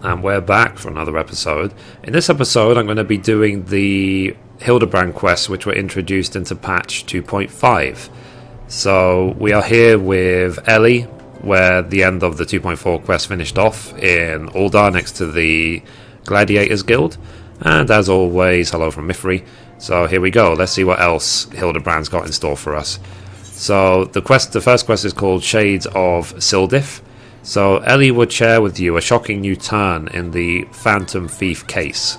and we're back for another episode. In this episode, I'm going to be doing the Hildibrand Quests, which were introduced into patch 2.5. So we are here with Ellie, where the end of the 2.4 quest finished off in Sil'dih next to the Gladiators Guild. And as always, hello from Mithrie. So here we go. Let's see what else Hildibrand's got in store for us. So the first quest is called Shades of Sil'dih. So Ellie would share with you a shocking new turn in the Phantom Thief case.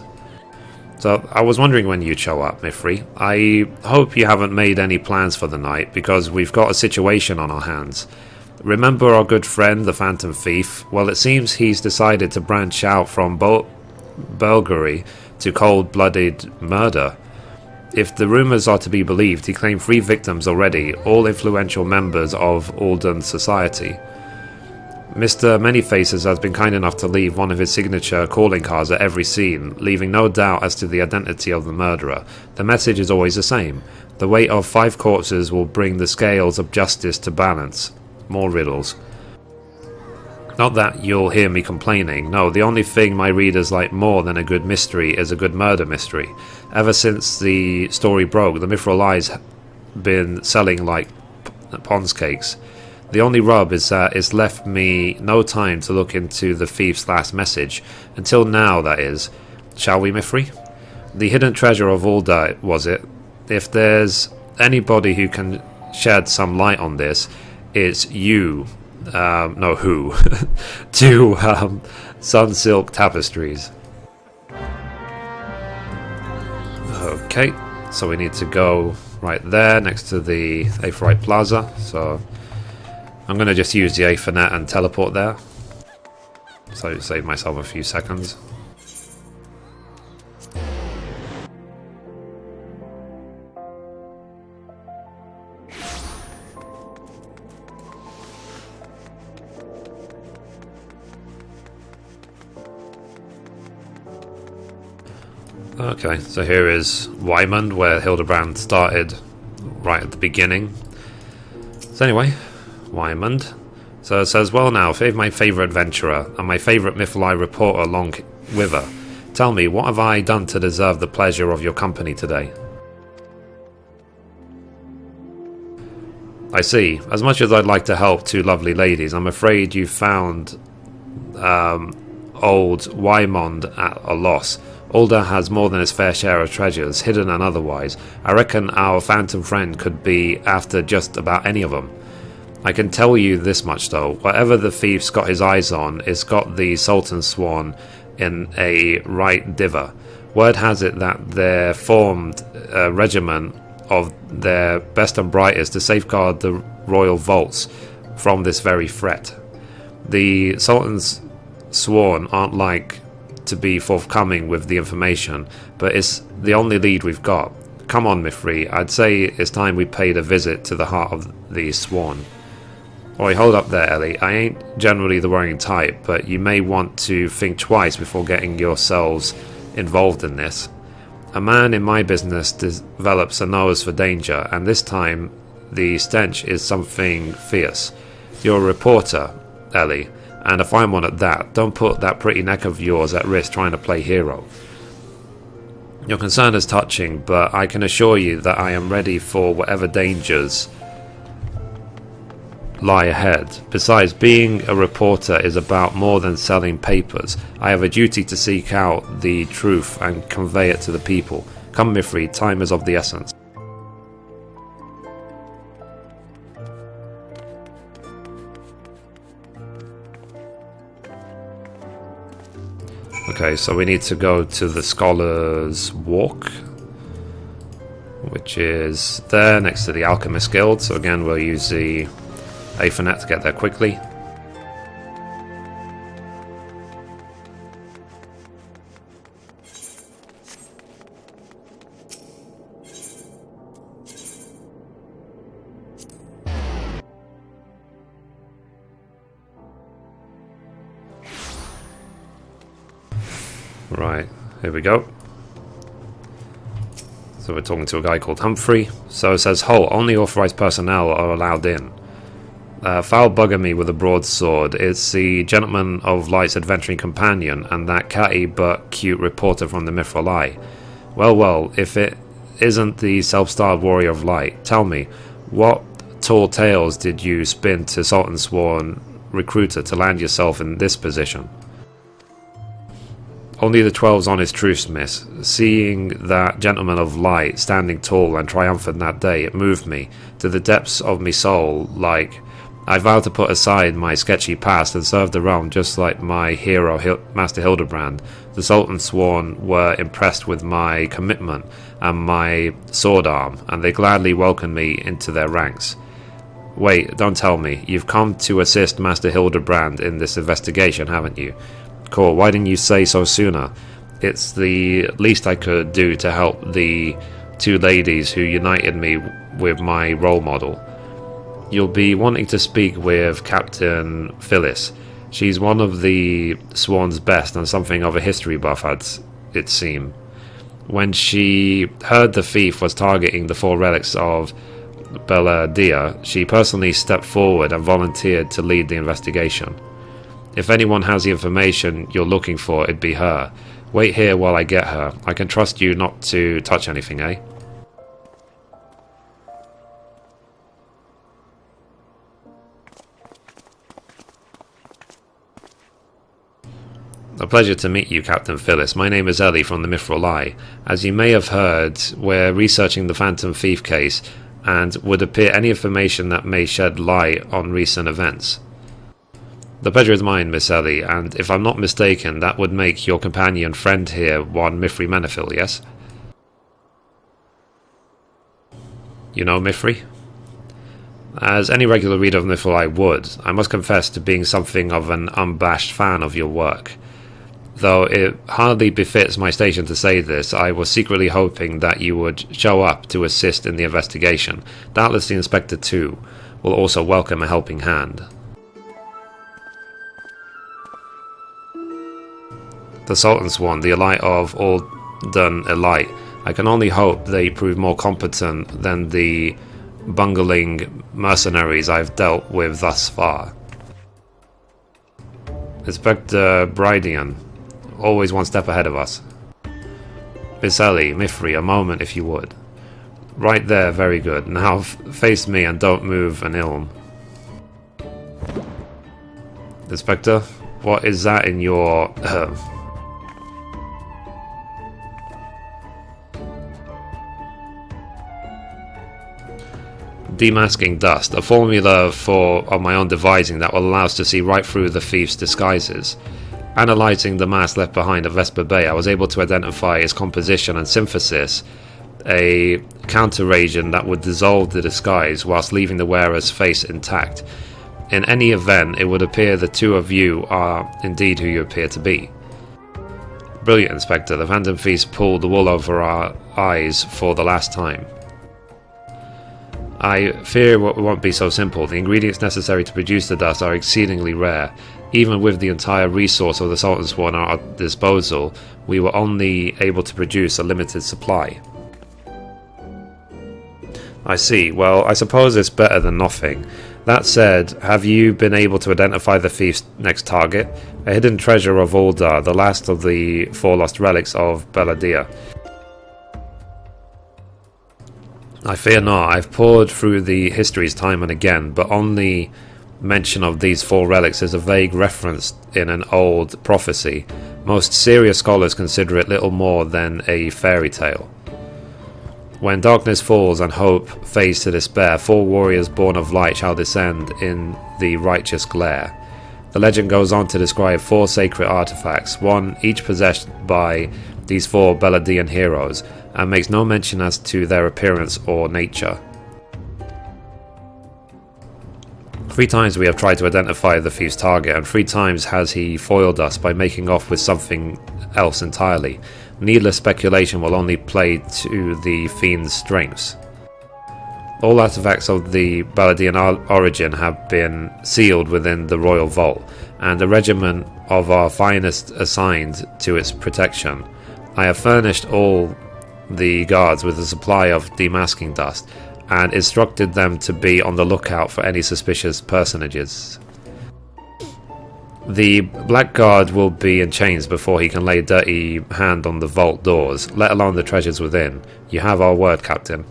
So I was wondering when you'd show up, Mithrie. I hope you haven't made any plans for the night, because we've got a situation on our hands. Remember our good friend, the Phantom Thief? Well, it seems he's decided to branch out from burglary to cold-blooded murder. If the rumours are to be believed, he claimed 3 victims already, all influential members of Alden society. Mr. Manyfaces has been kind enough to leave one of his signature calling cards at every scene, leaving no doubt as to the identity of the murderer. The message is always the same. The weight of 5 corpses will bring the scales of justice to balance. More riddles. Not that you'll hear me complaining. No, the only thing my readers like more than a good mystery is a good murder mystery. Ever since the story broke, the Mithril Eye's been selling like Pond's cakes. The only rub is that it's left me no time to look into the thief's last message. Until now, that is. Shall we, Mithrie? The hidden treasure of Sil'dih, was it? If there's anybody who can shed some light on this, it's you. Who? to Sunsilk Tapestries. Okay, so we need to go right there next to the Aetheryte Plaza. So I'm going to just use the Aethernet and teleport there. So save myself a few seconds. Okay, so here is Wymond, where Hildibrand started right at the beginning. So anyway, Wymond. So it says, well now, my favourite adventurer, and my favourite Mithrie reporter along with her. Tell me, what have I done to deserve the pleasure of your company today? I see. As much as I'd like to help 2 lovely ladies, I'm afraid you found old Wymond at a loss. Sil'dih has more than its fair share of treasures, hidden and otherwise. I reckon our phantom friend could be after just about any of them. I can tell you this much though, whatever the thief's got his eyes on, it's got the Sultan's sworn in a right diver. Word has it that they're formed a regiment of their best and brightest to safeguard the royal vaults from this very threat. The Sultan's sworn aren't like to be forthcoming with the information, but it's the only lead we've got. Come on, Mithrie, I'd say it's time we paid a visit to the heart of the sworn. Oi, hold up there, Ellie. I ain't generally the worrying type, but you may want to think twice before getting yourselves involved in this. A man in my business develops a nose for danger, and this time the stench is something fierce. You're a reporter, Ellie, and a fine one at that. Don't put that pretty neck of yours at risk trying to play hero. Your concern is touching, but I can assure you that I am ready for whatever dangers lie ahead. Besides, being a reporter is about more than selling papers. I have a duty to seek out the truth and convey it to the people. Come, Mithrie, time is of the essence. Okay, so we need to go to the Scholar's Walk, which is there next to the Alchemist Guild. So again, we'll use the Aethernet to get there quickly. Right, here we go. So we're talking to a guy called Humphrey. So it says, only authorized personnel are allowed in. Foul bugger me with a broadsword. It's the Gentleman of Light's adventuring companion and that catty but cute reporter from the Mithrie. Well, if it isn't the self-styled warrior of light, tell me, what tall tales did you spin to Sultan Sworn recruiter to land yourself in this position? Only the 12's honest truth, miss. Seeing that Gentleman of Light standing tall and triumphant that day, it moved me to the depths of me soul, like I vowed to put aside my sketchy past and serve the realm just like my hero Master Hildibrand. The Sultan Sworn were impressed with my commitment and my sword arm, and they gladly welcomed me into their ranks. Wait, don't tell me. You've come to assist Master Hildibrand in this investigation, haven't you? Cool, why didn't you say so sooner? It's the least I could do to help the two ladies who united me with my role model. You'll be wanting to speak with Captain Phyllis. She's one of the Sworn's best and something of a history buff, it seemed. When she heard the thief was targeting the 4 relics of Sil'dih, she personally stepped forward and volunteered to lead the investigation. If anyone has the information you're looking for, it'd be her. Wait here while I get her. I can trust you not to touch anything, eh? A pleasure to meet you, Captain Phyllis. My name is Ellie from the Mithrie. As you may have heard, we're researching the Phantom Thief case and would appear any information that may shed light on recent events. The pleasure is mine, Miss Ellie, and if I'm not mistaken, that would make your companion friend here one Mithrie Menethil, yes? You know Mithrie? As any regular reader of Mithrie would, I must confess to being something of an unabashed fan of your work. Though it hardly befits my station to say this, I was secretly hoping that you would show up to assist in the investigation. Doubtless the Inspector, too, will also welcome a helping hand. The Sultan Sworn, the elite of all done elite. I can only hope they prove more competent than the bungling mercenaries I've dealt with thus far. Inspector Brydian, always one step ahead of us. Miss Ellie, Mithrie, a moment if you would. Right there, very good. Now face me and don't move an ilm. Inspector, what is that in your... Demasking dust, a formula of my own devising that will allow us to see right through the thief's disguises. Analysing the mask left behind at Vesper Bay, I was able to identify its composition and synthesis, a counter-agent that would dissolve the disguise whilst leaving the wearer's face intact. In any event, it would appear the two of you are indeed who you appear to be. Brilliant, Inspector. The Phantom Thief pulled the wool over our eyes for the last time. I fear it won't be so simple. The ingredients necessary to produce the dust are exceedingly rare. Even with the entire resource of the Sultan Sworn at our disposal, we were only able to produce a limited supply. I see. Well, I suppose it's better than nothing. That said, have you been able to identify the thief's next target? A hidden treasure of Ul'dah, the last of the 4 lost relics of Sil'dih. I fear not. I've poured through the histories time and again, but only mention of these 4 relics is a vague reference in an old prophecy. Most serious scholars consider it little more than a fairy tale. When darkness falls and hope fades to despair, 4 warriors born of light shall descend in the righteous glare. The legend goes on to describe 4 sacred artifacts, one each possessed by these 4 Sil'dihian heroes, and makes no mention as to their appearance or nature. 3 times we have tried to identify the thief's target, and 3 times has he foiled us by making off with something else entirely. Needless speculation will only play to the fiend's strengths. All artifacts of the Sil'dihian origin have been sealed within the royal vault, and a regiment of our finest assigned to its protection. I have furnished all the guards with a supply of demasking dust, and instructed them to be on the lookout for any suspicious personages. The blackguard will be in chains before he can lay a dirty hand on the vault doors, let alone the treasures within. You have our word, Captain.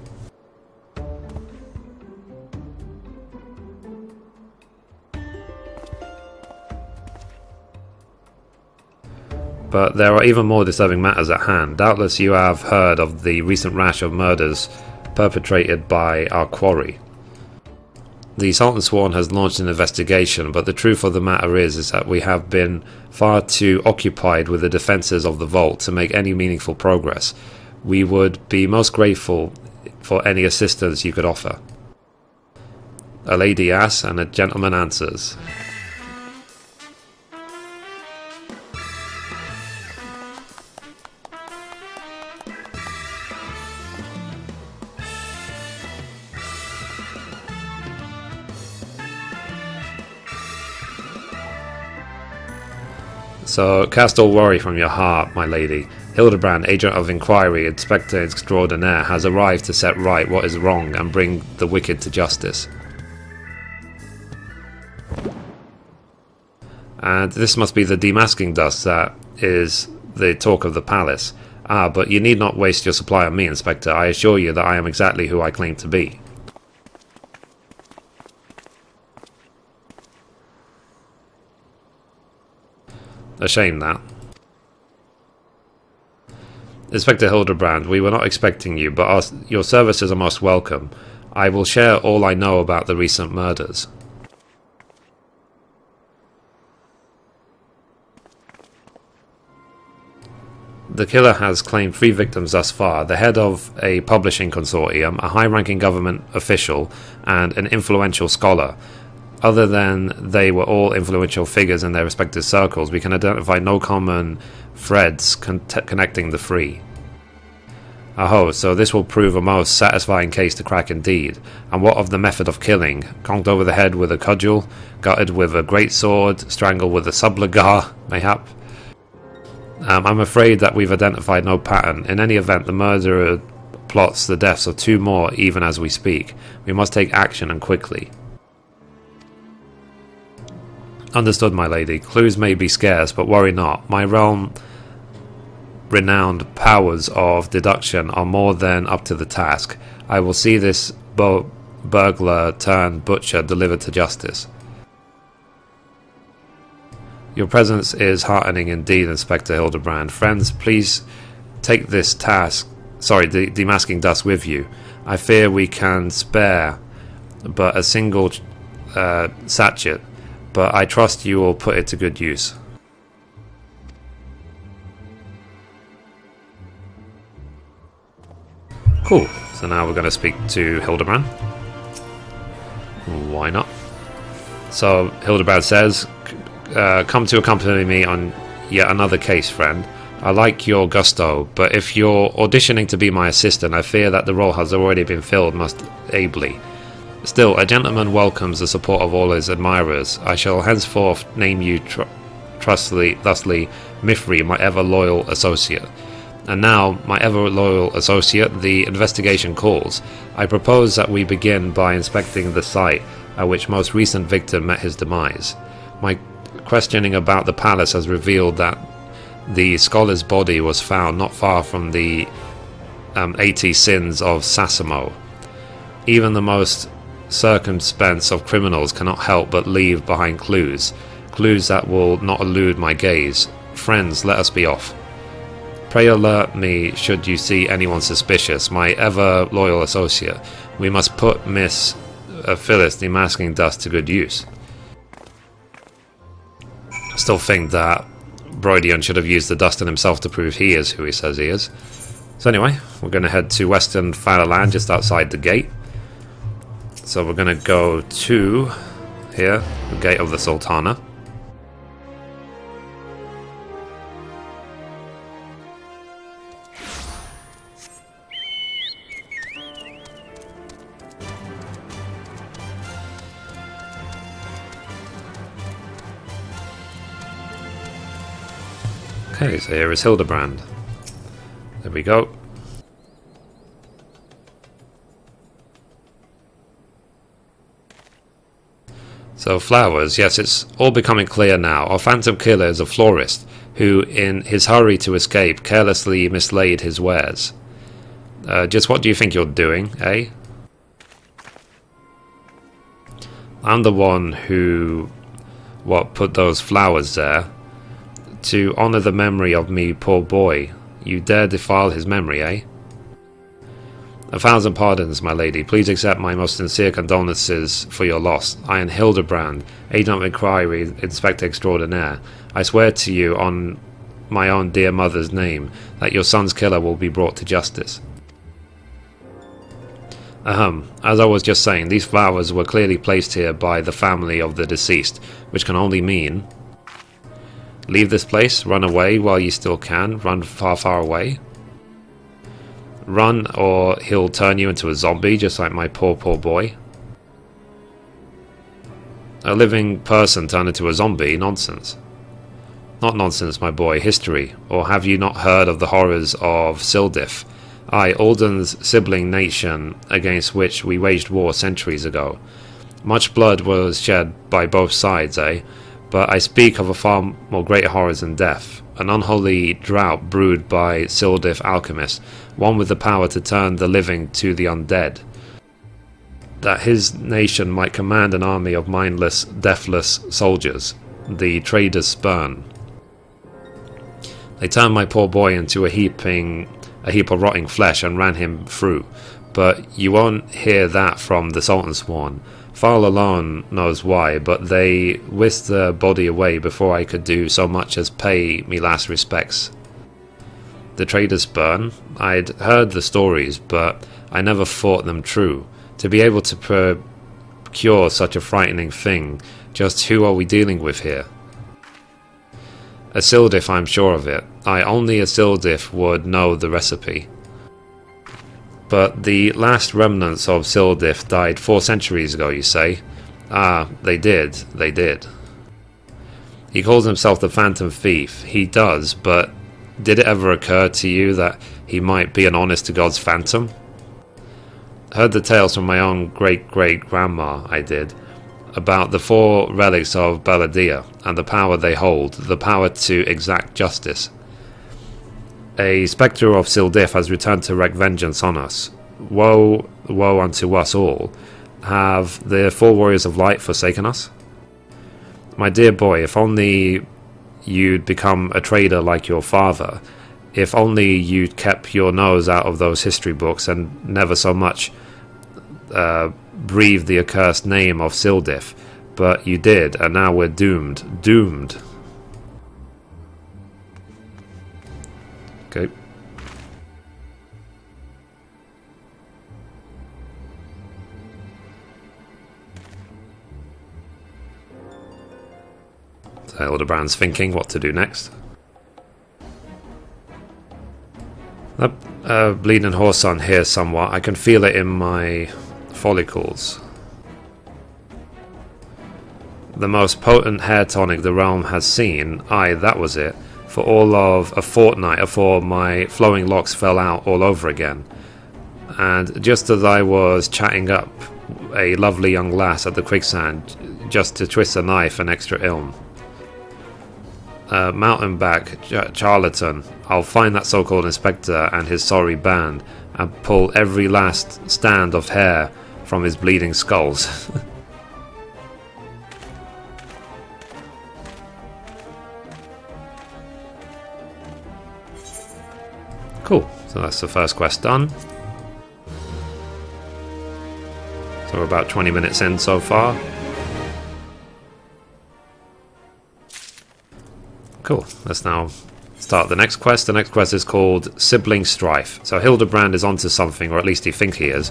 But there are even more disturbing matters at hand. Doubtless you have heard of the recent rash of murders perpetrated by our quarry. The Sultan Sworn has launched an investigation, but the truth of the matter is that we have been far too occupied with the defences of the vault to make any meaningful progress. We would be most grateful for any assistance you could offer. A lady asks and a gentleman answers. So, cast all worry from your heart, my lady. Hildibrand, Agent of Inquiry, Inspector Extraordinaire, has arrived to set right what is wrong and bring the wicked to justice. And this must be the demasking dust that is the talk of the palace. Ah, but you need not waste your supply on me, Inspector. I assure you that I am exactly who I claim to be. A shame that. Inspector Hildibrand, we were not expecting you, but your services are most welcome. I will share all I know about the recent murders. The killer has claimed 3 victims thus far, the head of a publishing consortium, a high-ranking government official, and an influential scholar. Other than they were all influential figures in their respective circles, we can identify no common threads connecting the 3. Aho, so this will prove a most satisfying case to crack indeed. And what of the method of killing? Conked over the head with a cudgel, gutted with a great sword, strangled with a subligar, mayhap? I'm afraid that we've identified no pattern. In any event, the murderer plots the deaths of 2 more even as we speak. We must take action, and quickly. Understood, my lady. Clues may be scarce, but worry not. My renowned powers of deduction are more than up to the task. I will see this burglar turned butcher delivered to justice. Your presence is heartening indeed, Inspector Hildibrand. Friends, please take this task, the demasking dust with you. I fear we can spare but a single sachet, but I trust you will put it to good use. Cool. So now we're going to speak to Hildibrand. Why not? So Hildibrand says, come to accompany me on yet another case, friend. I like your gusto, but if you're auditioning to be my assistant, I fear that the role has already been filled most ably. Still, a gentleman welcomes the support of all his admirers. I shall henceforth name you thusly Mithrie, my ever-loyal associate. And now, my ever-loyal associate, the investigation calls. I propose that we begin by inspecting the site at which most recent victim met his demise. My questioning about the palace has revealed that the scholar's body was found not far from the 80 sins of Sasimo. Even the most circumspect of criminals cannot help but leave behind clues that will not elude my gaze. Friends, let us be off. Pray alert me should you see anyone suspicious, my ever-loyal associate. We must put Miss Phyllis demasking dust to good use. I still think that Brodion should have used the dust on himself to prove he is who he says he is. So anyway, we're going to head to Western Falaland, just outside the gate. So we're going to go to here, the Gate of the Sultana. Okay, so here is Hildibrand. There we go. So flowers, yes, it's all becoming clear now. Our phantom killer is a florist who, in his hurry to escape, carelessly mislaid his wares. Just what do you think you're doing, eh? I'm the one who, put those flowers there. To honour the memory of me poor boy. You dare defile his memory, eh? 1,000 pardons, my lady. Please accept my most sincere condolences for your loss. I am Hildibrand, Agent of Inquiry, Inspector Extraordinaire. I swear to you on my own dear mother's name that your son's killer will be brought to justice. As I was just saying, these flowers were clearly placed here by the family of the deceased, which can only mean... Leave this place, run away while you still can, run far, far away. Run, or he'll turn you into a zombie, just like my poor, poor boy. A living person turned into a zombie? Nonsense. Not nonsense, my boy, history. Or have you not heard of the horrors of Sil'dih? Aye, Alden's sibling nation against which we waged war centuries ago. Much blood was shed by both sides, eh? But I speak of a far more greater horrors than death. An unholy drought brewed by Sil'dih alchemists, one with the power to turn the living to the undead. That his nation might command an army of mindless, deathless soldiers, the traders spurn. They turned my poor boy into a heap of rotting flesh and ran him through. But you won't hear that from the Sultan Sworn. Farl alone knows why, but they whisked the body away before I could do so much as pay me last respects. The traders burn. I'd heard the stories, but I never thought them true. To be able to procure such a frightening thing, just who are we dealing with here? A Sil'dih, I'm sure of it. Only a Sil'dih would know the recipe. But the last remnants of Sil'dih died 4 centuries ago, you say? Ah, they did. He calls himself the Phantom Thief. He does, but did it ever occur to you that he might be an honest-to-God's phantom? Heard the tales from my own great-great-grandma, I did, about the 4 relics of Baladia and the power they hold, the power to exact justice. A spectre of Sil'dih has returned to wreak vengeance on us. Woe, woe unto us all. Have the 4 warriors of light forsaken us? My dear boy, if only you'd become a trader like your father. If only you'd kept your nose out of those history books and never so much breathed the accursed name of Sil'dih. But you did, and now we're doomed. Doomed. Okay. So Hildibrand's thinking what to do next. That bleeding horse on here somewhat. I can feel it in my follicles. The most potent hair tonic the realm has seen. Aye, that was it. For all of a fortnight before my flowing locks fell out all over again. And just as I was chatting up a lovely young lass at the quicksand just to twist a knife an extra ilm. Mountainback charlatan, I'll find that so-called inspector and his sorry band and pull every last stand of hair from his bleeding skulls. Cool, so that's the first quest done. So we're about 20 minutes in so far. Cool, let's now start the next quest. The next quest is called Sibling Strife. So Hildibrand is onto something, or at least he thinks he is.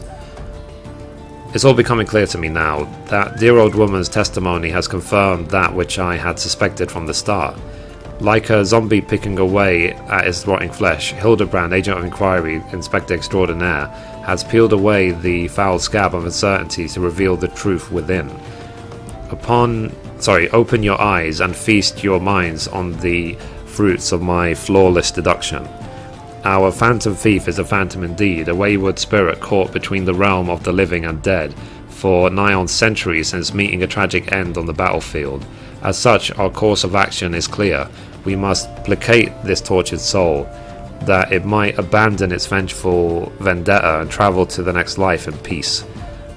It's all becoming clear to me now. That dear old woman's testimony has confirmed that which I had suspected from the start. Like a zombie picking away at his rotting flesh, Hildibrand, Agent of Inquiry, Inspector Extraordinaire, has peeled away the foul scab of uncertainty to reveal the truth within. Open your eyes and feast your minds on the fruits of my flawless deduction. Our phantom thief is a phantom indeed, a wayward spirit caught between the realm of the living and dead, for nigh on centuries since meeting a tragic end on the battlefield. As such, our course of action is clear. We must placate this tortured soul, that it might abandon its vengeful vendetta and travel to the next life in peace.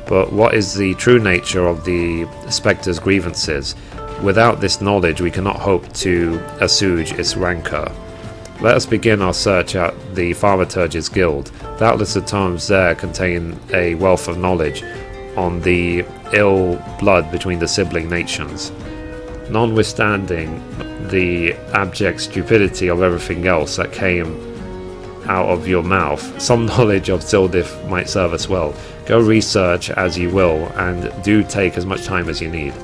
But what is the true nature of the Spectre's grievances? Without this knowledge, we cannot hope to assuage its rancor. Let us begin our search at the Thaumaturge's Guild. Doubtless the tomes there contain a wealth of knowledge on the ill blood between the sibling nations. Notwithstanding the abject stupidity of everything else that came out of your mouth, some knowledge of Sil'dih might serve us well. Go research as you will, and do take as much time as you need.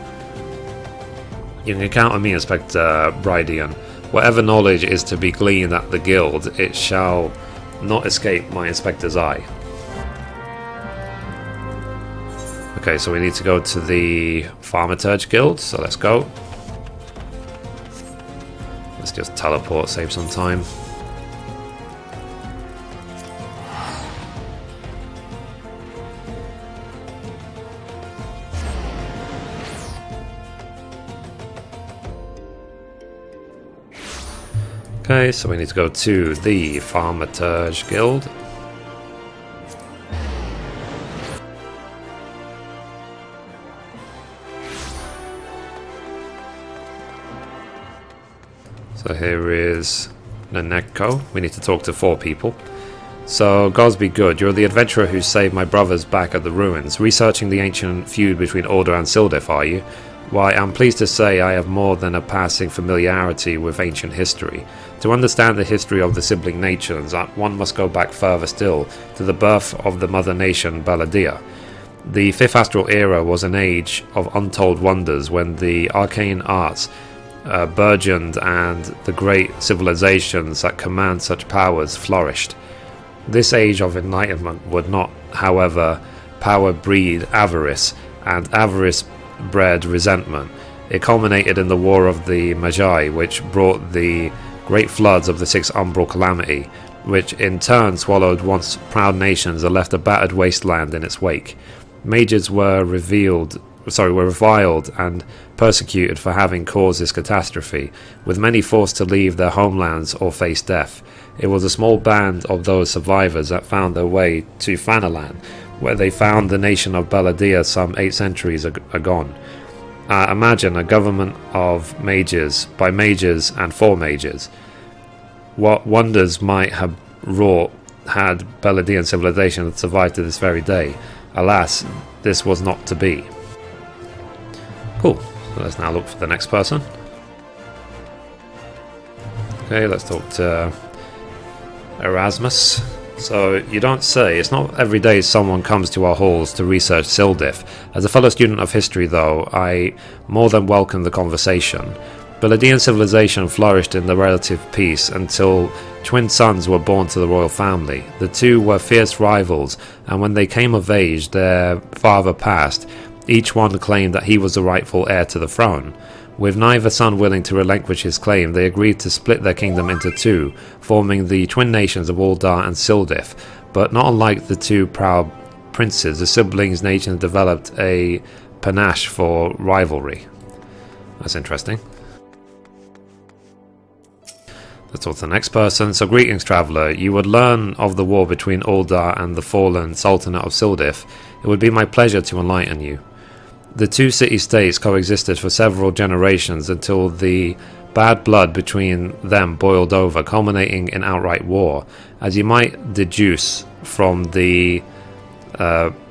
You can count on me, Inspector Brydian. Whatever knowledge is to be gleaned at the guild, it shall not escape my inspector's eye. Okay, so we need to go to the Thaumaturge Guild, so let's go. Let's just teleport, save some time. Okay, so we need to go to the Thaumaturge Guild. So here is Naneko. We need to talk to 4 people. So, gods be good, you're the adventurer who saved my brothers back at the ruins, researching the ancient feud between Ul'dah and Sil'dih, are you? Why, I'm pleased to say I have more than a passing familiarity with ancient history. To understand the history of the sibling nations, one must go back further still, to the birth of the mother nation Baladia. The 5th Astral Era was an age of untold wonders when the arcane arts burgeoned and the great civilizations that command such powers flourished. This age of enlightenment would not, however, power breed avarice, and avarice bred resentment. It culminated in the War of the Magi, which brought the great floods of the 6th Umbral Calamity, which in turn swallowed once proud nations and left a battered wasteland in its wake. Mages were reviled and persecuted for having caused this catastrophe, with many forced to leave their homelands or face death. It was a small band of those survivors that found their way to Fanalan, where they found the nation of Baladia some 8 centuries agone. Imagine a government of mages, by mages and for mages. What wonders might have wrought had Baladian civilization survived to this very day. Alas, this was not to be. Cool, so let's now look for the next person. Okay, let's talk to Erasmus. So, you don't say, it's not every day someone comes to our halls to research Sil'dih. As a fellow student of history though, I more than welcome the conversation. Baladian civilization flourished in the relative peace until twin sons were born to the royal family. The two were fierce rivals, and when they came of age, their father passed. Each one claimed that he was the rightful heir to the throne. With neither son willing to relinquish his claim, they agreed to split their kingdom into 2, forming the twin nations of Ul'dah and Sil'dih. But not unlike the 2 proud princes, the siblings' nations developed a panache for rivalry. That's interesting. Let's talk to the next person. So, greetings, traveller. You would learn of the war between Ul'dah and the fallen Sultanate of Sil'dih. It would be my pleasure to enlighten you. The 2 city-states coexisted for several generations until the bad blood between them boiled over, culminating in outright war. As you might deduce from the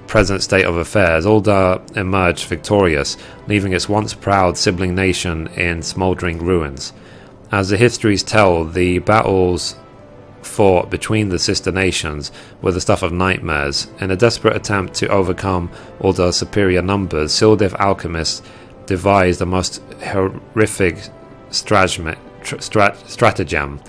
present state of affairs, Ul'dah emerged victorious, leaving its once proud sibling nation in smouldering ruins. As the histories tell, the battles fought between the sister nations were the stuff of nightmares. In a desperate attempt to overcome Ul'dah's superior numbers, Sil'dih alchemists devised the most horrific stratagem,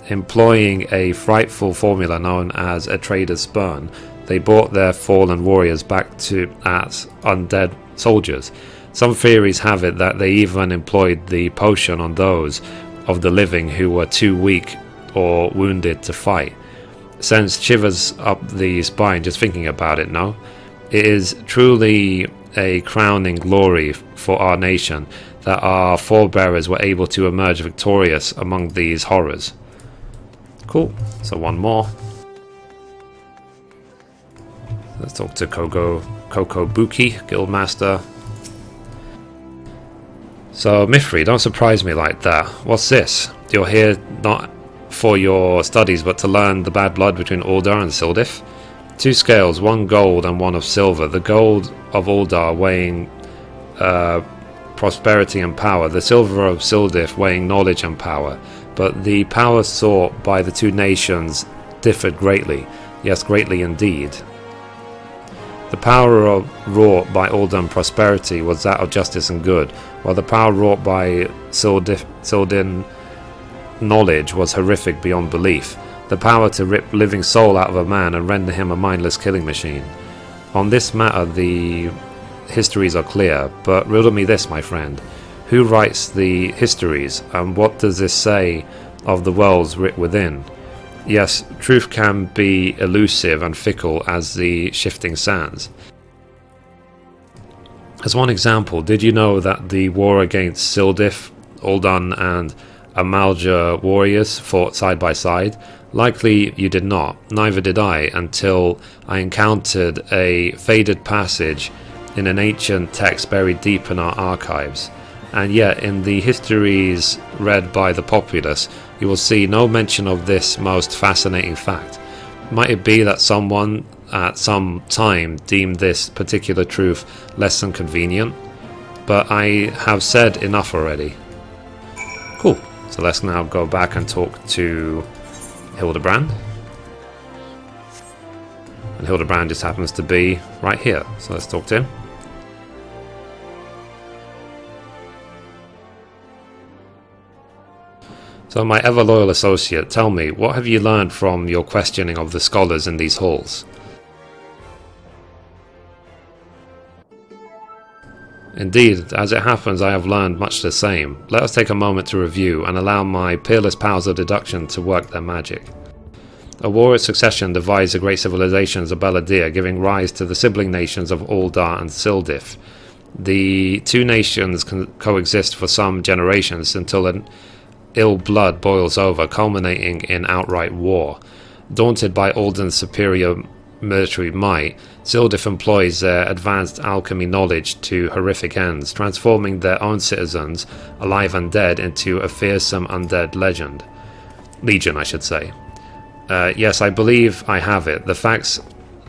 employing a frightful formula known as a trader's spurn. They brought their fallen warriors back as undead soldiers. Some theories have it that they even employed the potion on those of the living who were too weak or wounded to fight. Sends shivers up the spine just thinking about it, no? It is truly a crowning glory for our nation that our forebearers were able to emerge victorious among these horrors. Cool. So one more. Let's talk to Kokobuki, Guildmaster. So, Mithrie, don't surprise me like that. What's this? You're here not for your studies, but to learn the bad blood between Ul'dah and Sil'dih? 2 scales, 1 gold and 1 of silver. The gold of Ul'dah weighing prosperity and power. The silver of Sil'dih weighing knowledge and power. But the power sought by the 2 nations differed greatly. Yes, greatly indeed. The power wrought by Ul'dah and prosperity was that of justice and good, while the power wrought by Sil'dih knowledge was horrific beyond belief. The power to rip living soul out of a man and render him a mindless killing machine. On this matter the histories are clear, but riddle me this, my friend. Who writes the histories, and what does this say of the worlds writ within? Yes, truth can be elusive and fickle as the shifting sands. As one example, did you know that the war against Sil'dih, Ul'dah and Amalja warriors fought side by side? Likely you did not, neither did I, until I encountered a faded passage in an ancient text buried deep in our archives. And yet, in the histories read by the populace, you will see no mention of this most fascinating fact. Might it be that someone at some time deemed this particular truth less than convenient? But I have said enough already. Cool. So let's now go back and talk to Hildibrand. And Hildibrand just happens to be right here. So let's talk to him. So my ever-loyal associate, tell me, what have you learned from your questioning of the scholars in these halls? Indeed, as it happens, I have learned much the same. Let us take a moment to review and allow my peerless powers of deduction to work their magic. A warrior succession divides the great civilizations of Beladir, giving rise to the sibling nations of Ul'dah and Sil'dih. The 2 nations can coexist for some generations until an ill blood boils over, culminating in outright war. Daunted by Ul'dah's superior military might, Sil'dih employs their advanced alchemy knowledge to horrific ends, transforming their own citizens, alive and dead, into a fearsome undead legion, I should say. Yes, I believe I have it. The facts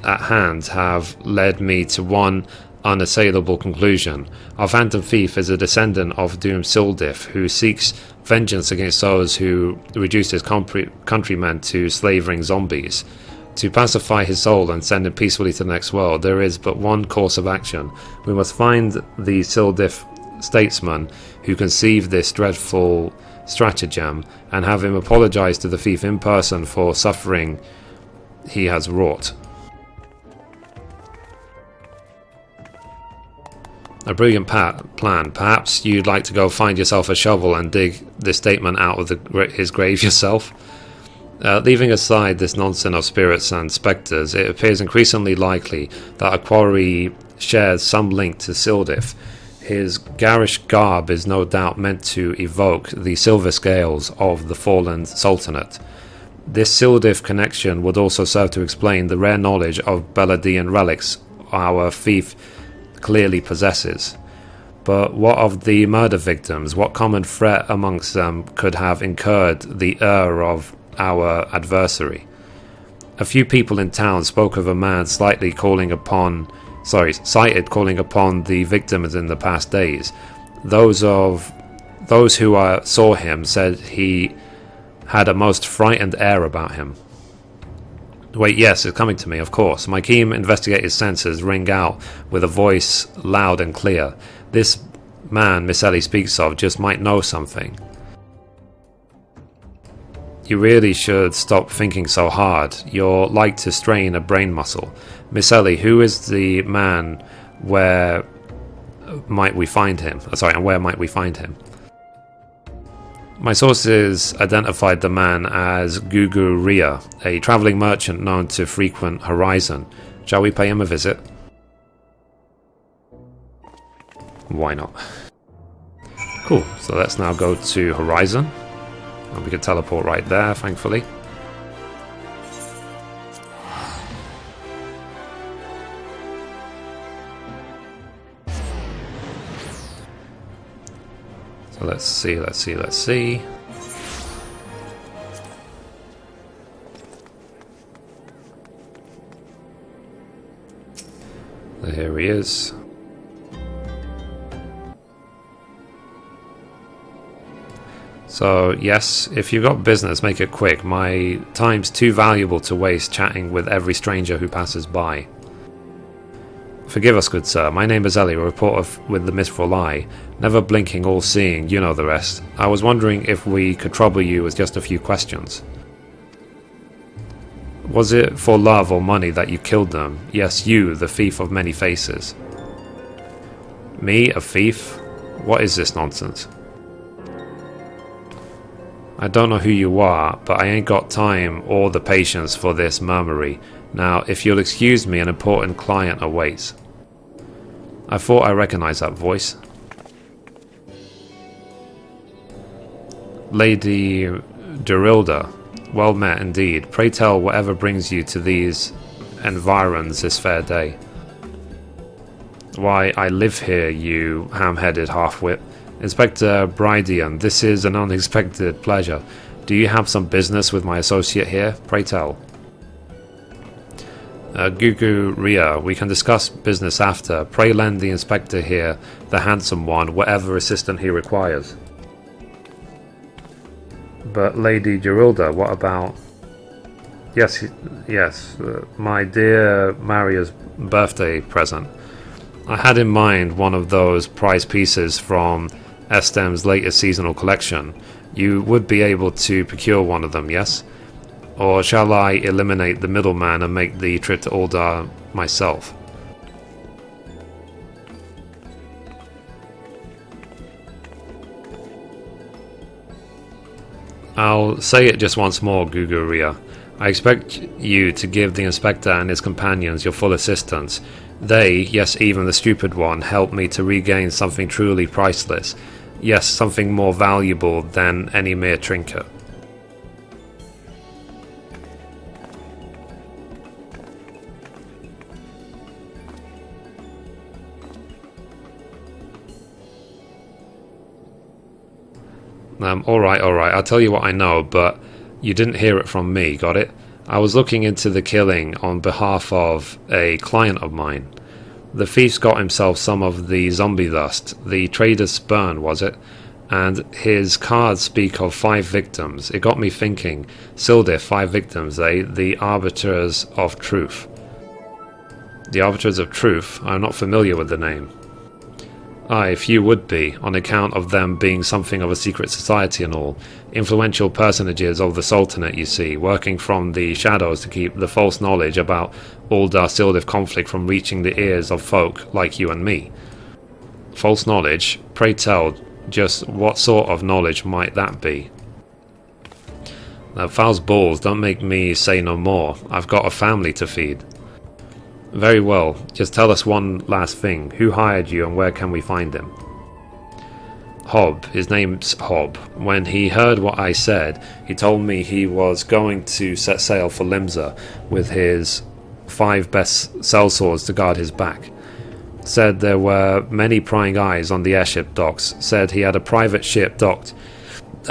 at hand have led me to one unassailable conclusion. Our Phantom Thief is a descendant of doomed Sil'dih, who seeks vengeance against those who reduced his countrymen to slavering zombies. To pacify his soul and send him peacefully to the next world, there is but one course of action. We must find the Sil'dih statesman who conceived this dreadful stratagem and have him apologize to the thief in person for suffering he has wrought. A brilliant plan. Perhaps you'd like to go find yourself a shovel and dig this statement out of his grave yourself? Leaving aside this nonsense of spirits and spectres, it appears increasingly likely that a quarry shares some link to Sil'dih. His garish garb is no doubt meant to evoke the silver scales of the fallen sultanate. This Sil'dih connection would also serve to explain the rare knowledge of Beladian relics our thief clearly possesses. But what of the murder victims? What common threat amongst them could have incurred the ire of our adversary? A few people in town spoke of a man cited calling upon the victims in the past days. Those who saw him said he had a most frightened air about him. Wait, yes, it's coming to me, of course. My keen investigative senses ring out with a voice loud and clear. This man Miss Ellie speaks of just might know something. You really should stop thinking so hard. You're like to strain a brain muscle. Miss Ellie, who is the man? Where might we find him? And where might we find him? My sources identified the man as Gugu Ria, a travelling merchant known to frequent Horizon. Shall we pay him a visit? Why not? Cool, so let's now go to Horizon. And we can teleport right there, thankfully. So let's see. So here he is. So yes, if you've got business, make it quick. My time's too valuable to waste chatting with every stranger who passes by. Forgive us, good sir. My name is Ellie, a reporter with the Mithrie Eye. Never blinking, all-seeing, you know the rest. I was wondering if we could trouble you with just a few questions. Was it for love or money that you killed them? Yes, you, the thief of many faces. Me, a thief? What is this nonsense? I don't know who you are, but I ain't got time or the patience for this murmury. Now, if you'll excuse me, an important client awaits. I thought I recognized that voice. Lady Durilda, well met indeed. Pray tell whatever brings you to these environs this fair day. Why, I live here, you ham-headed half-wit. Inspector Brydian, this is an unexpected pleasure. Do you have some business with my associate here? Pray tell. Gugu Ria, we can discuss business after. Pray lend the inspector here, the handsome one, whatever assistance he requires. But Lady Gerilda, what about... Yes, my dear Maria's birthday present. I had in mind one of those prize pieces from Estem's latest seasonal collection. You would be able to procure one of them, yes? Or shall I eliminate the middleman and make the trip to Ul'dah myself? I'll say it just once more, Guguria. I expect you to give the inspector and his companions your full assistance. They, yes, even the stupid one, helped me to regain something truly priceless. Yes, something more valuable than any mere trinket. Alright, I'll tell you what I know, but you didn't hear it from me, got it? I was looking into the killing on behalf of a client of mine. The thief's got himself some of the zombie dust, the trader's spurn, was it? And his cards speak of 5 victims. It got me thinking, Sil'dih, 5 victims, eh? The Arbiters of Truth. The Arbiters of Truth? I'm not familiar with the name. Aye, few would be, on account of them being something of a secret society and all. Influential personages of the Sultanate, you see, working from the shadows to keep the false knowledge about Ul'dah-Sil'dih conflict from reaching the ears of folk like you and me. False knowledge? Pray tell, just what sort of knowledge might that be? Now, fowl's balls, don't make me say no more. I've got a family to feed. Very well, just tell us one last thing. Who hired you and where can we find him? Hob, his name's Hob. When he heard what I said, he told me he was going to set sail for Limsa with his 5 best sellswords to guard his back. Said there were many prying eyes on the airship docks. Said he had a private ship docked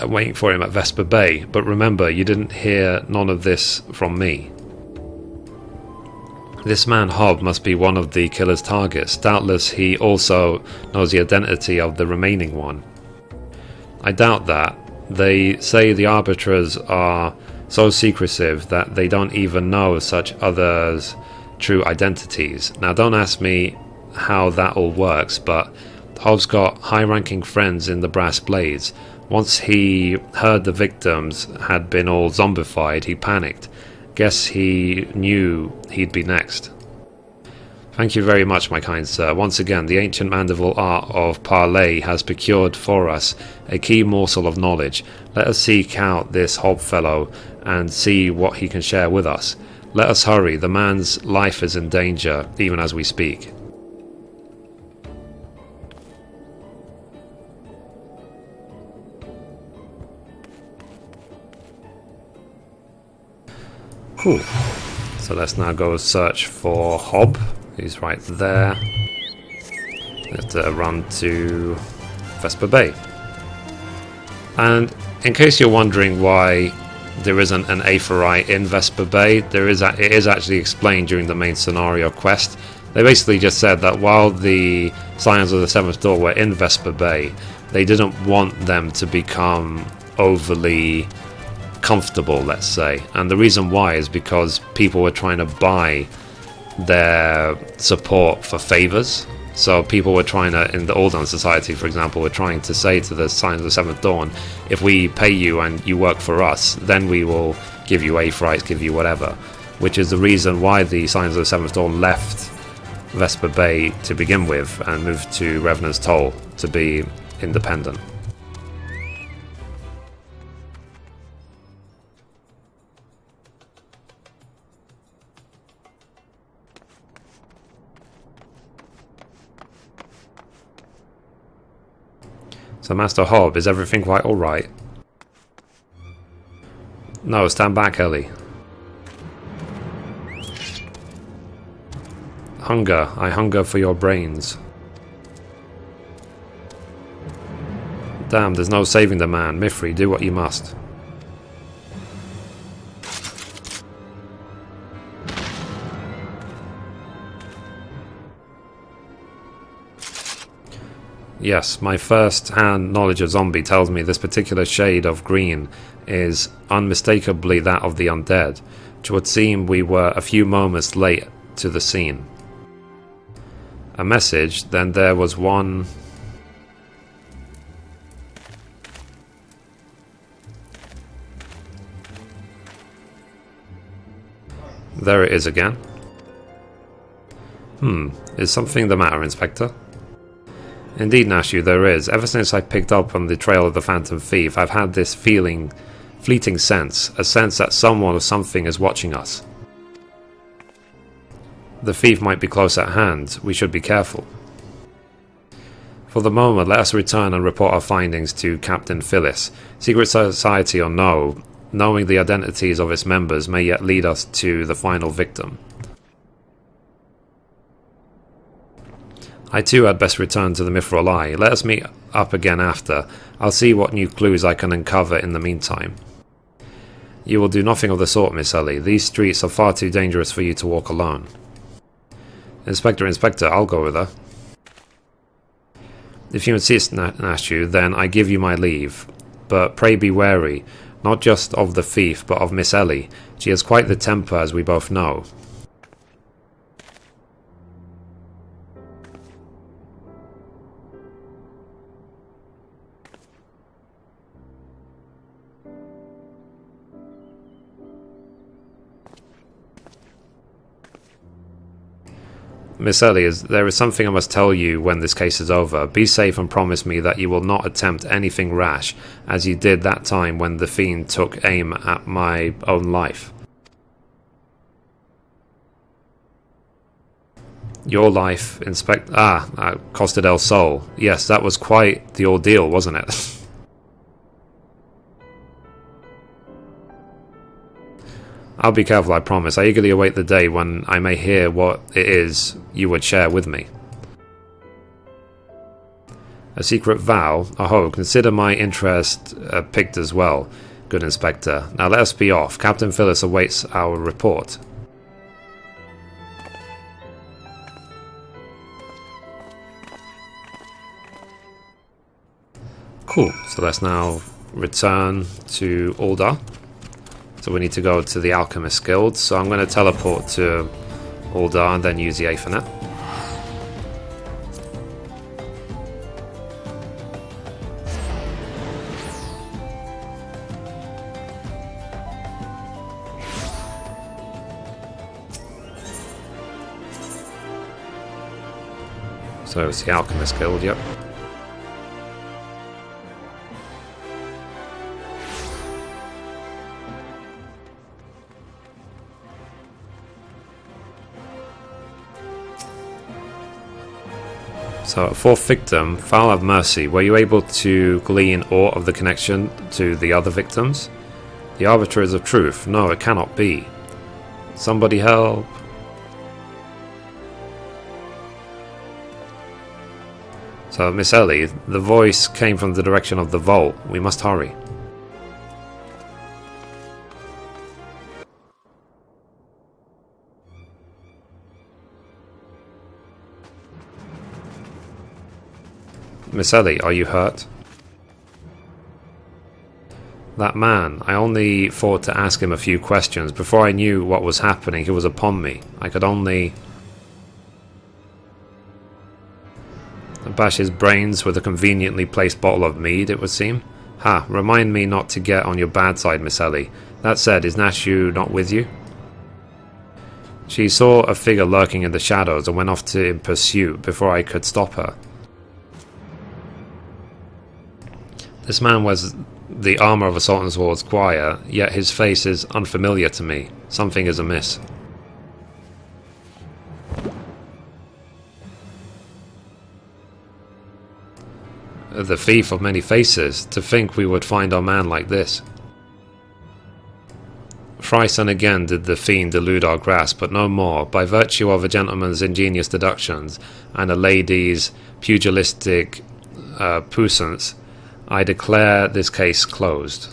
waiting for him at Vesper Bay. But remember, you didn't hear none of this from me. This man Hob must be one of the killer's targets. Doubtless he also knows the identity of the remaining one. I doubt that. They say the Arbiters are so secretive that they don't even know such others' true identities. Now don't ask me how that all works, but Hob's got high-ranking friends in the Brass Blades. Once he heard the victims had been all zombified, he panicked. Guess he knew he'd be next. Thank you very much, my kind sir. Once again, the ancient Mandeville art of parley has procured for us a key morsel of knowledge. Let us seek out this Hob fellow and see what he can share with us. Let us hurry. The man's life is in danger, even as we speak. Cool. So let's now go search for Hob. He's right there. Let's run to Vesper Bay. And in case you're wondering why there isn't an Aetheryte in Vesper Bay, it is actually explained during the main scenario quest. They basically just said that while the Scions of the Seventh Door were in Vesper Bay, they didn't want them to become overly comfortable, let's say. And the reason why is because people were trying to buy their support for favors. So people were trying to, in the Aldan Society for example, were trying to say to the Scions of the Seventh Dawn, if we pay you and you work for us, then we will give you Aetherytes, give you whatever. Which is the reason why the Scions of the Seventh Dawn left Vesper Bay to begin with and moved to Revenant's Toll to be independent. So Master Hob, is everything quite alright? No, stand back, Ellie. Hunger, I hunger for your brains. Damn, there's no saving the man. Mithrie, do what you must. Yes, my first-hand knowledge of zombie tells me this particular shade of green is unmistakably that of the undead, which would seem we were a few moments late to the scene. A message, then there was one... There it is again. Is something the matter, Inspector? Indeed, Nashu, there is. Ever since I picked up on the trail of the Phantom Thief, I've had this fleeting sense, a sense that someone or something is watching us. The thief might be close at hand. We should be careful. For the moment, let us return and report our findings to Captain Phyllis. Secret Society or no, knowing the identities of its members may yet lead us to the final victim. I too had best return to the Mithril Eye. Let us meet up again after. I'll see what new clues I can uncover in the meantime. You will do nothing of the sort, Miss Ellie. These streets are far too dangerous for you to walk alone. Inspector, I'll go with her. If you insist, Nashu, then I give you my leave. But pray be wary, not just of the thief, but of Miss Ellie. She has quite the temper, as we both know. Miss Ellie, there is something I must tell you when this case is over. Be safe and promise me that you will not attempt anything rash, as you did that time when the fiend took aim at my own life. Your life, costed El Sol. Yes, that was quite the ordeal, wasn't it? I'll be careful, I promise. I eagerly await the day when I may hear what it is you would share with me. A secret vow? Oh, consider my interest piqued as well. Good Inspector. Now let us be off. Captain Phyllis awaits our report. Cool. So let's now return to Ul'dah. So we need to go to the Alchemist Guild. So I'm going to teleport to Ul'dah and then use the Aethernet. So it's the Alchemist Guild, yep. So, fourth victim, Foul of Mercy. Were you able to glean aught of the connection to the other victims? The Arbiter is of truth. No, it cannot be. Somebody help! So, Miss Ellie, the voice came from the direction of the vault. We must hurry. Miss Ellie, are you hurt? That man, I only thought to ask him a few questions. Before I knew what was happening, he was upon me. I could only bash his brains with a conveniently placed bottle of mead, it would seem. Ha, remind me not to get on your bad side, Miss Ellie. That said, is Nashu not with you? She saw a figure lurking in the shadows and went off in pursuit before I could stop her. This man wears the armour of a Sultan's Ward's Squire, yet his face is unfamiliar to me. Something is amiss. The thief of many faces. To think we would find our man like this. Thrice and again did the fiend elude our grasp, but no more. By virtue of a gentleman's ingenious deductions and a lady's pugilistic puissance, I declare this case closed.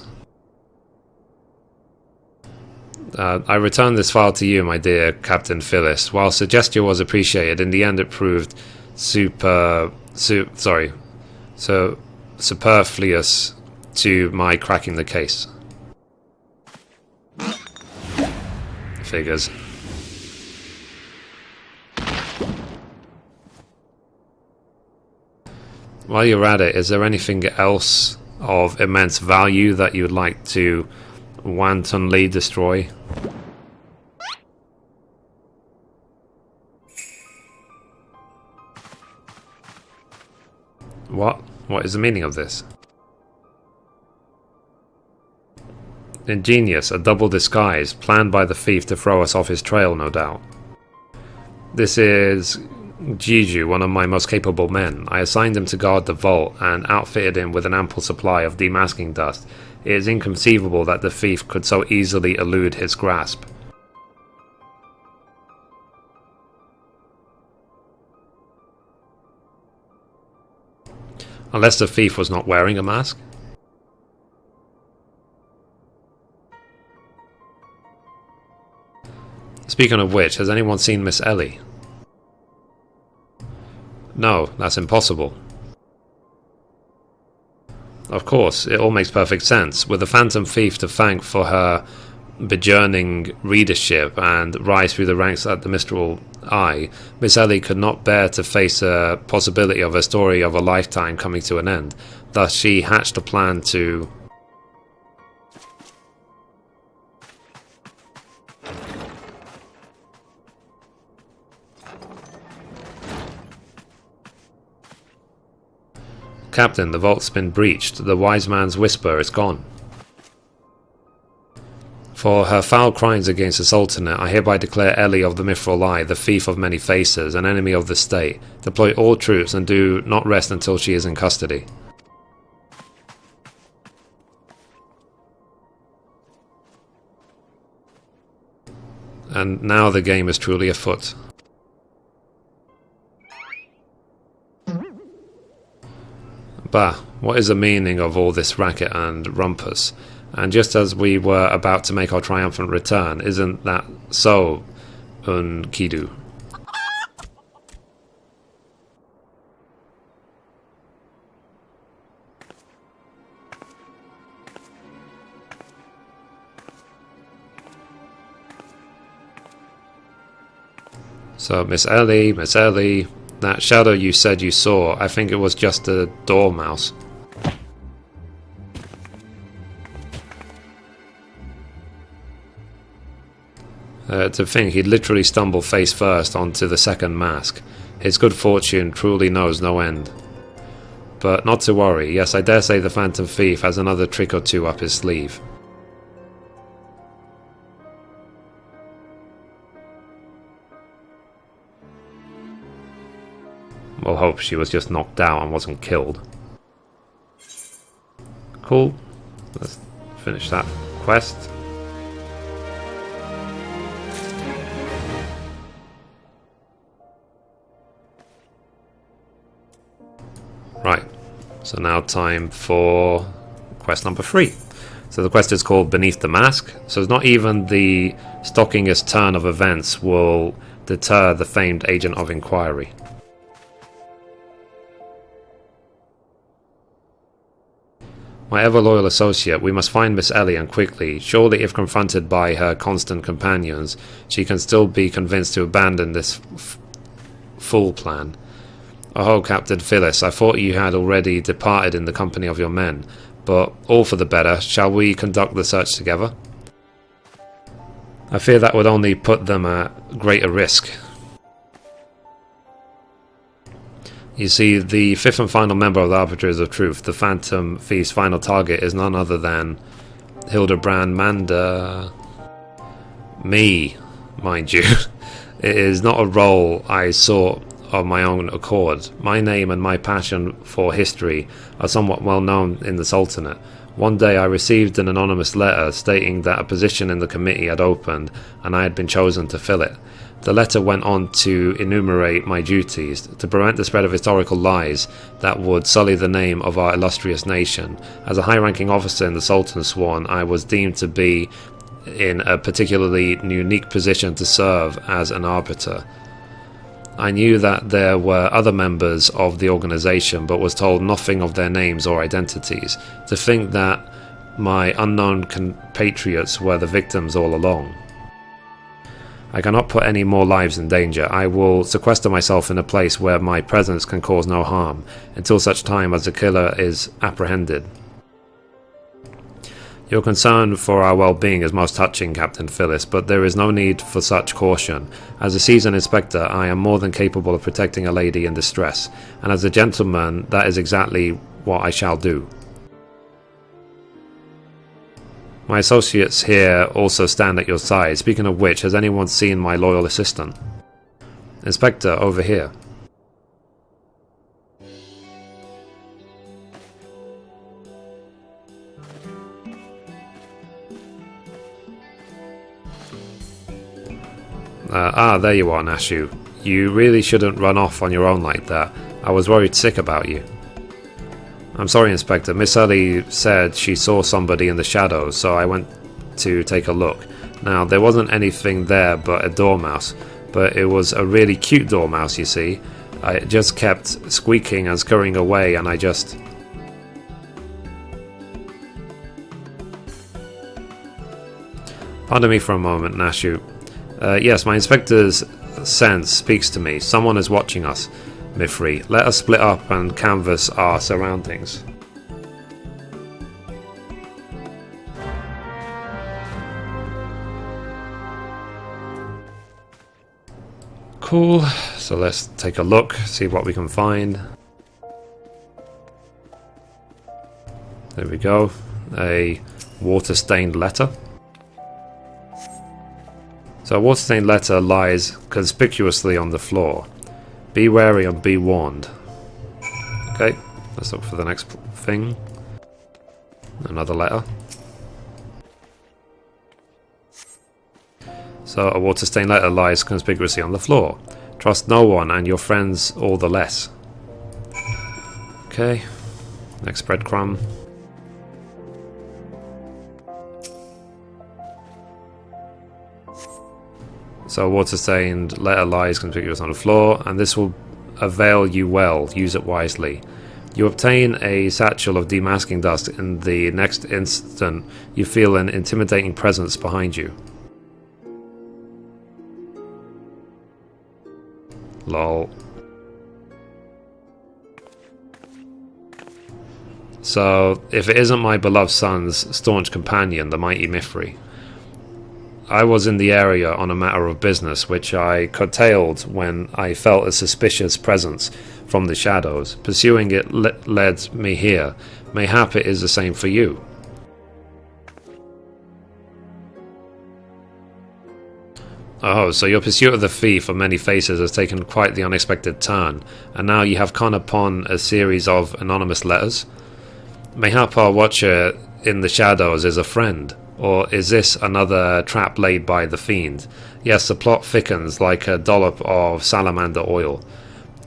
I return this file to you, my dear Captain Phyllis. While suggestion was appreciated, in the end it proved superfluous to my cracking the case. Figures. While you're at it, is there anything else of immense value that you would like to wantonly destroy? What? What is the meaning of this? Ingenious, a double disguise, planned by the thief to throw us off his trail, no doubt. This is Jiju, one of my most capable men. I assigned him to guard the vault and outfitted him with an ample supply of demasking dust. It is inconceivable that the thief could so easily elude his grasp. Unless the thief was not wearing a mask? Speaking of which, has anyone seen Miss Ellie? No, that's impossible. Of course, it all makes perfect sense. With the Phantom Thief to thank for her burgeoning readership and rise through the ranks at the Mistral Eye, Miss Ellie could not bear to face a possibility of a story of a lifetime coming to an end. Thus she hatched a plan to... Captain, the vault's been breached. The wise man's whisper is gone. For her foul crimes against the Sultanate, I hereby declare Ellie of the Mithrie Eye, the thief of many faces, an enemy of the state. Deploy all troops and do not rest until she is in custody. And now the game is truly afoot. Bah, what is the meaning of all this racket and rumpus? And just as we were about to make our triumphant return, isn't that so, Unkidu? So, Miss Ellie, that shadow you said you saw, I think it was just a dormouse. To think he'd literally stumble face first onto the second mask. His good fortune truly knows no end. But not to worry, yes, I dare say the Phantom Thief has another trick or two up his sleeve. We'll hope she was just knocked out and wasn't killed. Cool. Let's finish that quest. So now time for quest number 3. So the quest is called Beneath the Mask. So it's not even the stockingest turn of events will deter the famed agent of inquiry. My ever-loyal associate, we must find Miss Ellie, and quickly. Surely if confronted by her constant companions, she can still be convinced to abandon this fool plan. Oh, Captain Phyllis, I thought you had already departed in the company of your men, but all for the better. Shall we conduct the search together? I fear that would only put them at greater risk. You see, the fifth and final member of the Arbiters of Truth, the Phantom Thief's final target, is none other than Hildibrand me, mind you. It is not a role I sought of my own accord. My name and my passion for history are somewhat well known in the Sultanate. One day I received an anonymous letter stating that a position in the committee had opened and I had been chosen to fill it. The letter went on to enumerate my duties, to prevent the spread of historical lies that would sully the name of our illustrious nation. As a high-ranking officer in the Sultan's Sworn, I was deemed to be in a particularly unique position to serve as an arbiter. I knew that there were other members of the organization, but was told nothing of their names or identities. To think that my unknown compatriots were the victims all along. I cannot put any more lives in danger. I will sequester myself in a place where my presence can cause no harm, until such time as the killer is apprehended. Your concern for our well-being is most touching, Captain Phyllis, but there is no need for such caution. As a seasoned inspector, I am more than capable of protecting a lady in distress, and as a gentleman, that is exactly what I shall do. My associates here also stand at your side. Speaking of which, has anyone seen my loyal assistant? Inspector, over here. There you are, Nashu. You really shouldn't run off on your own like that. I was worried sick about you. I'm sorry, Inspector. Miss Ellie said she saw somebody in the shadows, so I went to take a look. Now, there wasn't anything there but a dormouse, but it was a really cute dormouse, you see. I just kept squeaking and scurrying away, and I just... Pardon me for a moment, Nashu. Yes, my inspector's sense speaks to me. Someone is watching us. Mithrie, let us split up and canvass our surroundings. Cool, so let's take a look, see what we can find. There we go, a water-stained letter. So a water-stained letter lies conspicuously on the floor. Be wary and be warned. Okay, let's look for the next thing. Another letter. So a water-stained letter lies conspicuously on the floor. Trust no one and your friends all the less. Okay, next breadcrumb. So a water-stained letter lies conspicuous on the floor, and this will avail you well. Use it wisely. You obtain a satchel of demasking dust. In the next instant, you feel an intimidating presence behind you. Lol. So, if it isn't my beloved son's staunch companion, the mighty Mithrie. I was in the area on a matter of business, which I curtailed when I felt a suspicious presence from the shadows. Pursuing it led me here. Mayhap it is the same for you. Oh, so your pursuit of the thief of many faces has taken quite the unexpected turn, and now you have come upon a series of anonymous letters? Mayhap our watcher in the shadows is a friend. Or is this another trap laid by the fiend? Yes, the plot thickens like a dollop of salamander oil.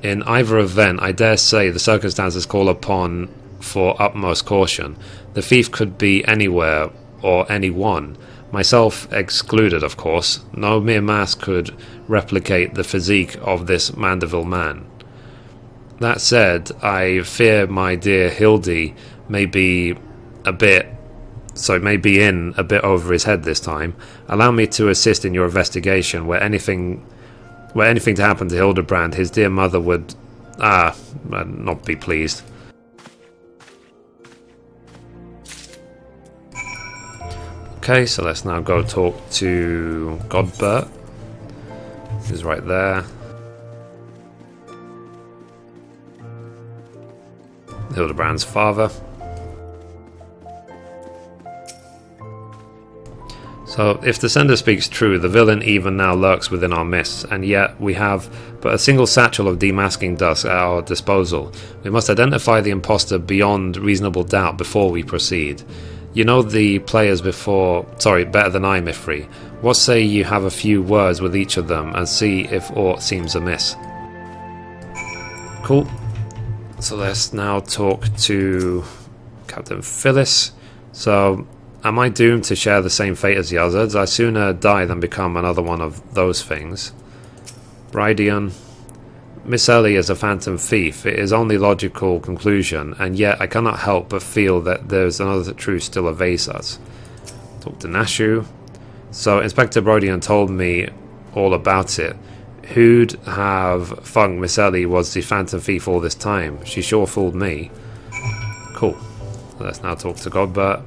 In either event, I dare say the circumstances call upon for utmost caution. The thief could be anywhere or anyone, myself excluded, of course. No mere mask could replicate the physique of this Mandeville man. That said, I fear my dear Hildibrand may be in a bit over his head this time. Allow me to assist in your investigation. Were anything to happen to Hildibrand, his dear mother would not be pleased. Okay, so let's now go talk to Godbert. He's right there. Hildibrand's father. So, if the sender speaks true, the villain even now lurks within our midst, and yet we have but a single satchel of demasking dust at our disposal. We must identify the imposter beyond reasonable doubt before we proceed. You know the players better than I, Mithrie. What say you have a few words with each of them and see if aught seems amiss? Cool. So let's now talk to Captain Phyllis. So, am I doomed to share the same fate as the others? I sooner die than become another one of those things. Brydion. Miss Ellie is a phantom thief. It is only logical conclusion, and yet I cannot help but feel that there's another truth still evades us. Talk to Nashu. So Inspector Brydion told me all about it. Who'd have thunk Miss Ellie was the phantom thief all this time? She sure fooled me. Cool. Let's now talk to Godbert.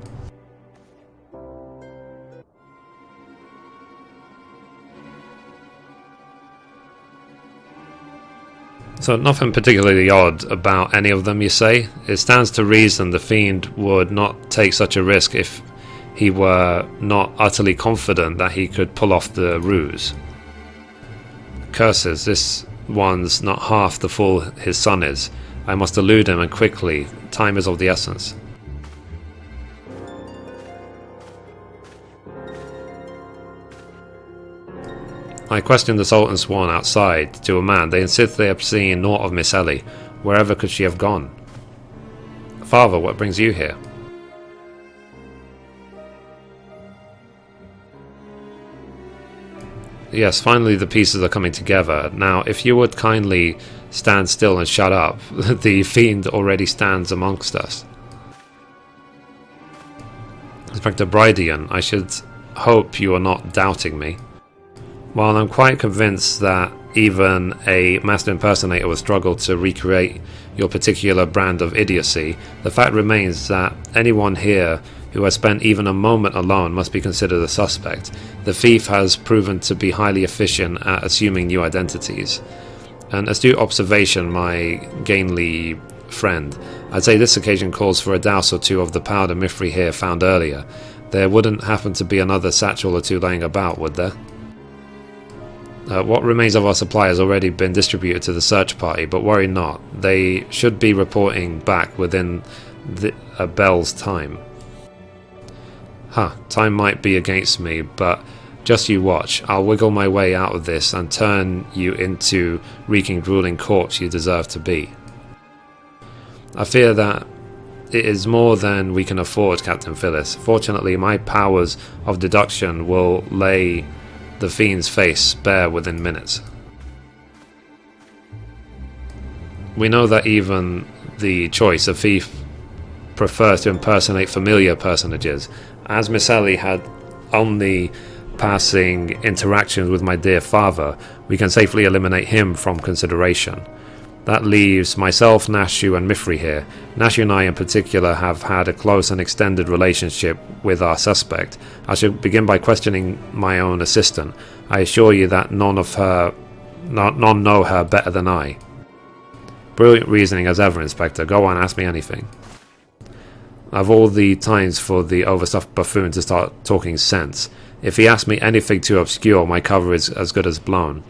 So nothing particularly odd about any of them, you say? It stands to reason the fiend would not take such a risk if he were not utterly confident that he could pull off the ruse. Curses, this one's not half the fool his son is. I must elude him, and quickly. Time is of the essence. I questioned the Sultan Swan outside. To a man, they insist they have seen naught of Miss Ellie. Wherever could she have gone? Father, what brings you here? Yes, finally the pieces are coming together. Now, if you would kindly stand still and shut up, the fiend already stands amongst us. Inspector Brydion, I should hope you are not doubting me. While I'm quite convinced that even a master impersonator would struggle to recreate your particular brand of idiocy, the fact remains that anyone here who has spent even a moment alone must be considered a suspect. The thief has proven to be highly efficient at assuming new identities. An astute observation, my gainly friend. I'd say this occasion calls for a douse or two of the powder Mithrie here found earlier. There wouldn't happen to be another satchel or two laying about, would there? What remains of our supply has already been distributed to the search party, but worry not. They should be reporting back within a bell's time. Time might be against me, but just you watch. I'll wiggle my way out of this and turn you into reeking, drooling corpse you deserve to be. I fear that it is more than we can afford, Captain Phyllis. Fortunately, my powers of deduction will lay the fiend's face bare within minutes. We know that even the choice of thief prefers to impersonate familiar personages. As Miss Ellie had only passing interactions with my dear father, we can safely eliminate him from consideration. That leaves myself, Nashu, and Mithrie here. Nashu and I in particular have had a close and extended relationship with our suspect. I should begin by questioning my own assistant. I assure you that none know her better than I. Brilliant reasoning as ever, Inspector. Go on, ask me anything. I've all the times for the overstuffed buffoon to start talking sense. If he asks me anything too obscure, my cover is as good as blown.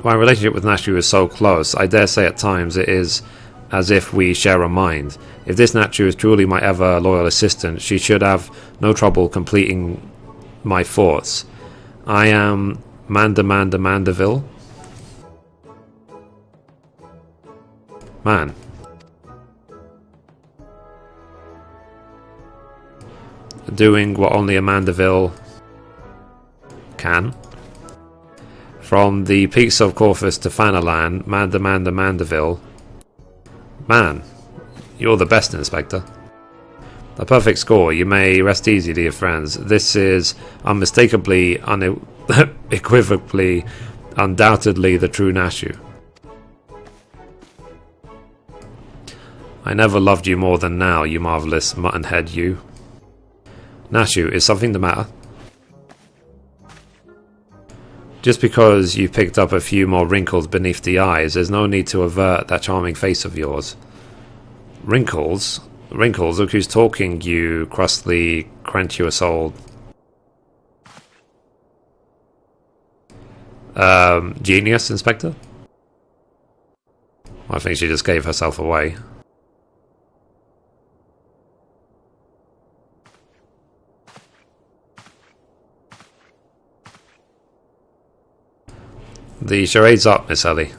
My relationship with Nashu is so close, I dare say at times it is as if we share a mind. If this Nashu is truly my ever loyal assistant, she should have no trouble completing my thoughts. I am Mandeville. Man. doing what only a Mandeville can. From the peaks of Corfus to Fanalan, Mandeville. Man, you're the best, Inspector. A perfect score. You may rest easy, dear friends. This is unmistakably, unequivocally, undoubtedly the true Nashu. I never loved you more than now, you marvellous mutton-head, you. Nashu, is something the matter? Just because you picked up a few more wrinkles beneath the eyes, there's no need to avert that charming face of yours. Wrinkles? Wrinkles? Look who's talking, you crustly, crentuous old... genius, Inspector? I think she just gave herself away. The charade's up, Miss Ellie.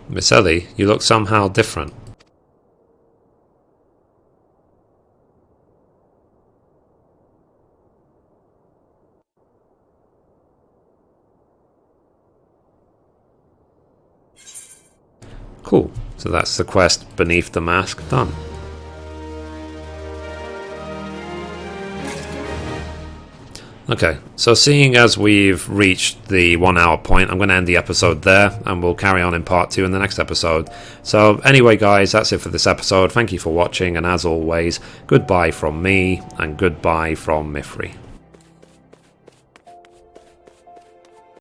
Miss Ellie, you look somehow different. Cool. So that's the quest beneath the mask done. Okay, so seeing as we've reached the 1 hour point, I'm going to end the episode there, and we'll carry on in part 2 in the next episode. So anyway guys, that's it for this episode. Thank you for watching, and as always, goodbye from me, and goodbye from Mithrie.